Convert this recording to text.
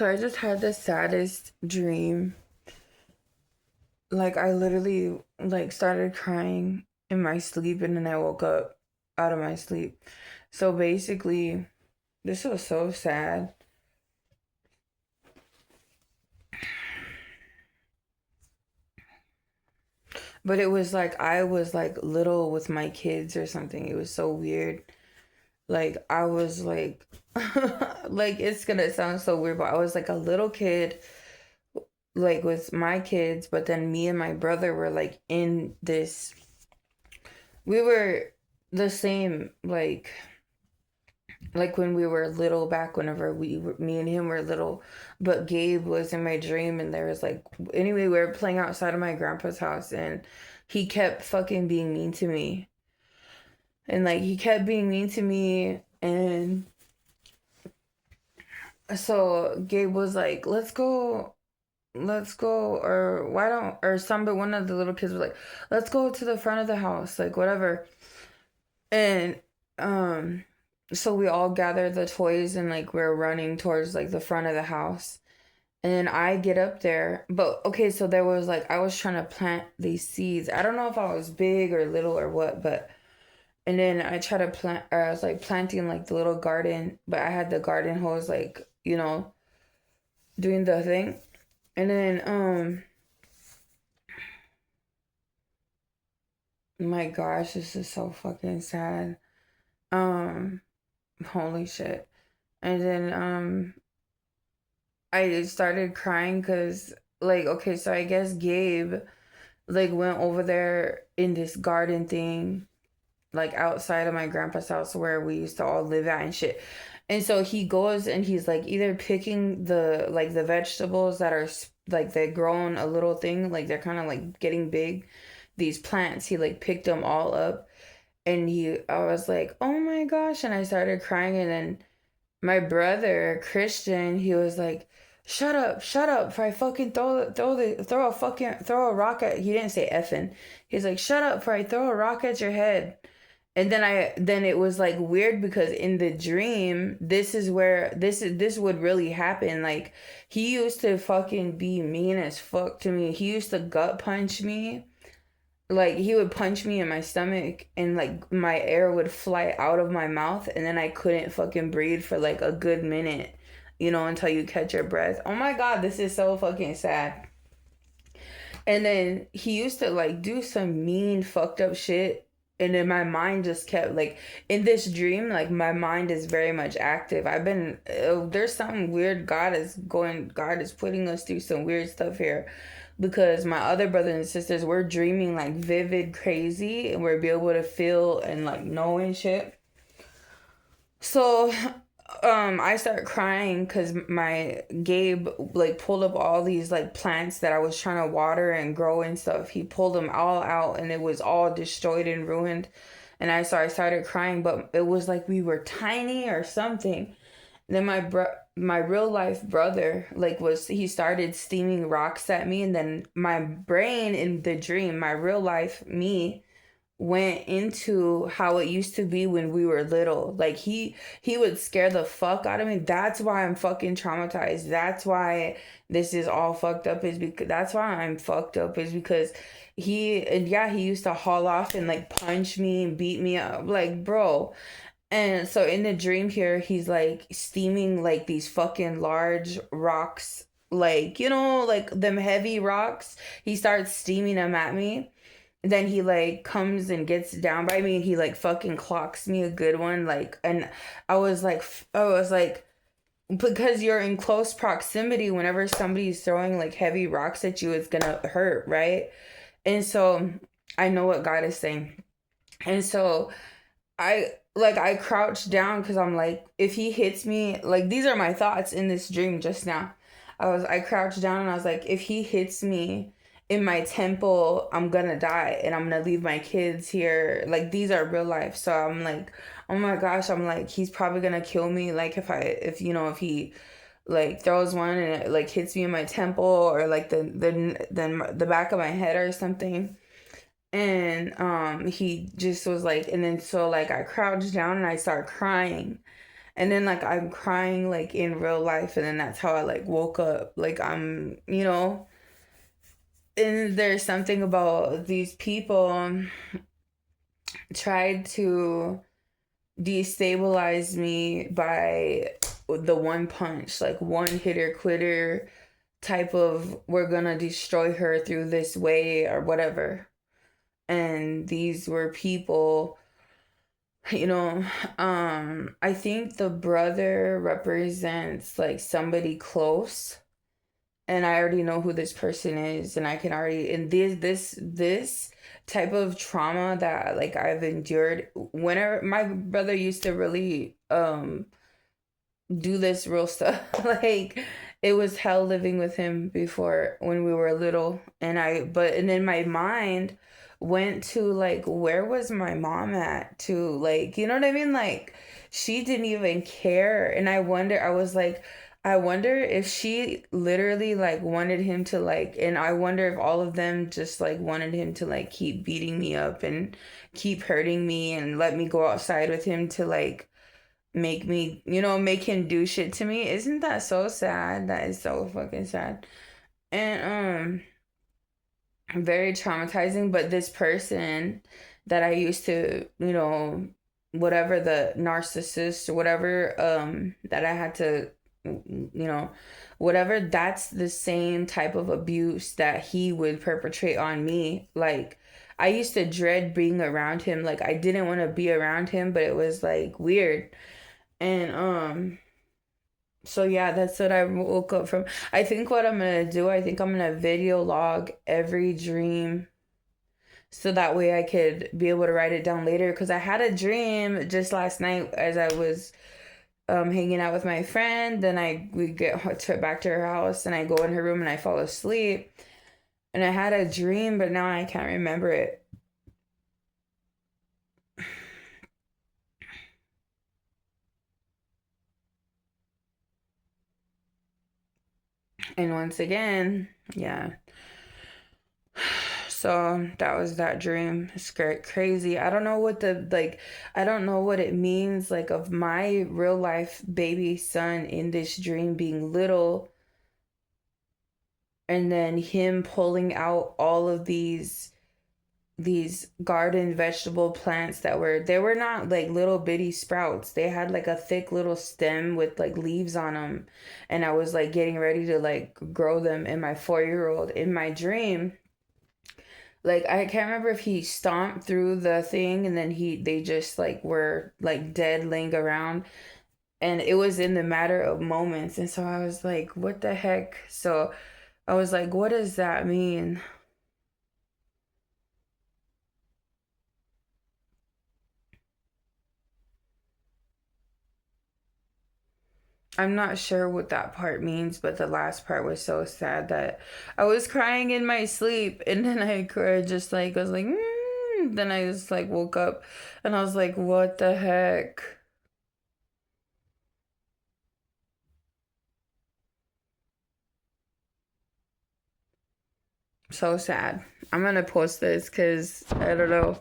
So I just had the saddest dream. Like I literally like started crying in my sleep and then I woke up out of my sleep. So basically, this was so sad. But it was like I was like little with my kids or something. It was so weird. Like I was like like it's gonna sound so weird, but I was like a little kid like with my kids, but then me and my brother were like in this, we were the same like when we were little back whenever me and him were little, but Gabe was in my dream and there was like, anyway, we were playing outside of my grandpa's house and he kept fucking being mean to me, and like he kept being mean to me. And so Gabe was like, let's go, or why don't, or somebody, one of the little kids was like, let's go to the front of the house, like whatever. And um so we all gather the toys and like we're running towards like the front of the house. And then I get up there. But okay, so there was like I was trying to plant these seeds. I don't know if I was big or little or what, but and then I tried to plant, or I was like planting like the little garden, but I had the garden hose like, doing the thing. And then my gosh, this is so fucking sad. Um Holy shit. And then I started crying because, like, okay, so I guess Gabe, like, went over there in this garden thing, like, outside of my grandpa's house where we used to all live at and shit. And so he goes and he's, like, either picking the vegetables that are, like, they're growing a little thing, like, they're kind of, like, getting big. These plants, he, like, picked them all up. And I was like, oh my gosh. And I started crying. And then my brother Christian, he was like, shut up, if I fucking throw a rock at, he didn't say effing. He's like, shut up, for I throw a rock at your head. And then it was like weird because in the dream, this is where this would really happen. Like he used to fucking be mean as fuck to me. He used to gut punch me. Like he would punch me in my stomach and like my air would fly out of my mouth and then I couldn't fucking breathe for like a good minute, until you catch your breath. Oh my god, this is so fucking sad. And then he used to like do some mean fucked up shit, and then my mind just kept like, in this dream, like my mind is very much active. There's something weird. God is putting us through some weird stuff here, because my other brothers and sisters, we're dreaming like vivid crazy and we're be able to feel and like know and shit. So I started crying because my Gabe like pulled up all these like plants that I was trying to water and grow and stuff. He pulled them all out and it was all destroyed and ruined. And I started crying, but it was like we were tiny or something. Then my real life brother like was he started steaming rocks at me, and then my brain in the dream, my real life me, went into how it used to be when we were little. Like he would scare the fuck out of me. That's why I'm fucking traumatized. That's why this is all fucked up, is because that's why I'm fucked up, is because he used to haul off and like punch me and beat me up, like, bro. And so in the dream here, he's like steaming like these fucking large rocks, like, like them heavy rocks. He starts steaming them at me. Then he like comes and gets down by me and he like fucking clocks me a good one. Like, and I was like, because you're in close proximity, whenever somebody's throwing like heavy rocks at you, it's gonna hurt, right? And so I know what God is saying. And so I crouched down because I'm like, if he hits me, like these are my thoughts in this dream just now. I crouched down and I was like, if he hits me in my temple, I'm gonna die and I'm gonna leave my kids here. Like these are real life. So I'm like, oh my gosh, I'm like, he's probably gonna kill me. Like if he like throws one and it like hits me in my temple, or like the back of my head or something. And he just was like, and then so like I crouched down and I started crying. And then like I'm crying like in real life, and then that's how I like woke up. Like I'm, and there's something about these people tried to destabilize me by the one punch, like one hitter quitter type of, we're gonna destroy her through this way or whatever. And these were people, you know, I think the brother represents like somebody close, and I already know who this person is, and I can already, and this type of trauma that like I've endured, whenever my brother used to really do this real stuff. Like it was hell living with him before when we were little. And then my mind went to like, where was my mom at? To like, you know what I mean? Like she didn't even care. And I was like, I wonder if she literally like wanted him to like, and I wonder if all of them just like wanted him to like keep beating me up and keep hurting me and let me go outside with him to like make me, make him do shit to me. Isn't that so sad? That is so fucking sad. And very traumatizing. But this person that I used to, whatever the narcissist or whatever, that I had to, whatever, that's the same type of abuse that he would perpetrate on me. Like I used to dread being around him. Like I didn't want to be around him, but it was like weird. And so yeah, that's what I woke up from. I think what I'm gonna do, I think I'm gonna video log every dream so that way I could be able to write it down later. Because I had a dream just last night as I was hanging out with my friend. Then we get back to her house, and I go in her room and I fall asleep. And I had a dream, but now I can't remember it. And once again, yeah. So that was that dream. It's crazy. I don't know what the like. I don't know what it means like of my real life baby son in this dream being little, and then him pulling out all of these garden vegetable plants that they were not like little bitty sprouts. They had like a thick little stem with like leaves on them, and I was like getting ready to like grow them. And my 4-year old in my dream, like I can't remember if he stomped through the thing and then they just like were like dead laying around, and it was in the matter of moments. And so I was like, what the heck? So I was like, what does that mean? I'm not sure what that part means, but the last part was so sad that I was crying in my sleep, and then I cried just like I was like, then I just like woke up, and I was like, what the heck? So sad. I'm gonna post this because I don't know.